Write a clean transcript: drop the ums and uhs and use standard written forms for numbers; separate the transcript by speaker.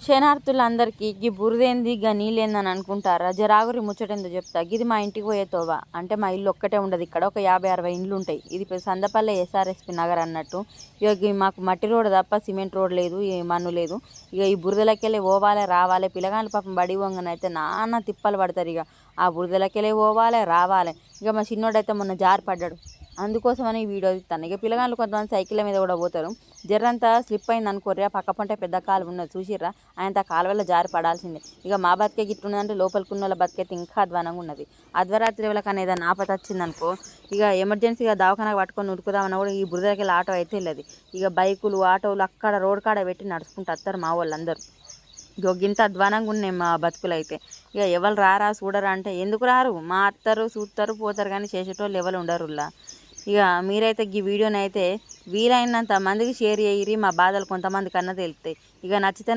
Speaker 1: క్షణార్థులందరికీ గీ బురదేంది గా నీళ్ళేందని అనుకుంటారా? జరాగురి ముచ్చటేందో చెప్తా. గిది మా ఇంటికి పోయే తోవ. అంటే మా ఇల్లు ఒక్కటే ఉండదు, ఇక్కడ ఒక 50-60 ఇండ్లు ఉంటాయి. ఇది సందపల్లె ఎస్ఆర్ఎస్పి నగర్ అన్నట్టు. ఇక మాకు మట్టి రోడ్ తప్ప సిమెంట్ రోడ్ లేదు, ఈ మన్ను లేదు. ఇక ఈ బురదలకెళ్ళి పోవాలి రావాలి. పిల్లగాళ్ళు పాపం బడి వంగనైతే నాన్న తిప్పలు పడతారు. ఇక ఆ బురదలకెళ్ళి పోవాలి రావాలి. ఇక మా చిన్నోడైతే మొన్న జారి పడ్డాడు, అందుకోసమని ఈ వీడియో తీస్తాను. ఇక పిల్లగాళ్ళు కొంతమంది సైకిళ్ళ మీద కూడా పోతారు. జర్రంతా స్లిప్ అయింది అనుకోర్రి, ఆ పక్క పంటే పెద్ద కాలువ ఉన్నది చూసిర్రా, ఆయన కాలువలో జారి పడాల్సిందే. ఇక మా బతికే గిట్టున్నదంటే లోపలికి ఉన్న బతికైతే ఇంకా అధ్వానంగా ఉన్నది. అర్ధరాత్రి వేళకి అనేది ఏదైనా ఆపత వచ్చిందనుకో, ఇక ఎమర్జెన్సీగా దవాఖానకు పట్టుకొని ఉరుకుదామన్నా కూడా ఈ బురదలకి వెళ్ళి ఆటో అయితే వెళ్ళదు. ఇక బైకులు ఆటోలు అక్కడ రోడ్ కాడ పెట్టి నడుచుకుంటూ వస్తారు మా వాళ్ళందరూ. ఇక గింత అధ్వానంగా ఉన్నాయి మా బతుకులు అయితే. ఇక ఎవరు రారా చూడరా అంటే ఎందుకు రారు, మా అత్తరు చూస్తారు పోతారు, కానీ చేసేటోళ్ళు ఎవరు ఉండరులా. ఇక మీరైతే ఈ వీడియోని అయితే వీలైనంత మందికి షేర్ చేయరి, మా బాధలు కొంతమంది కన్నా తెలుస్తాయి. ఇక నచ్చితే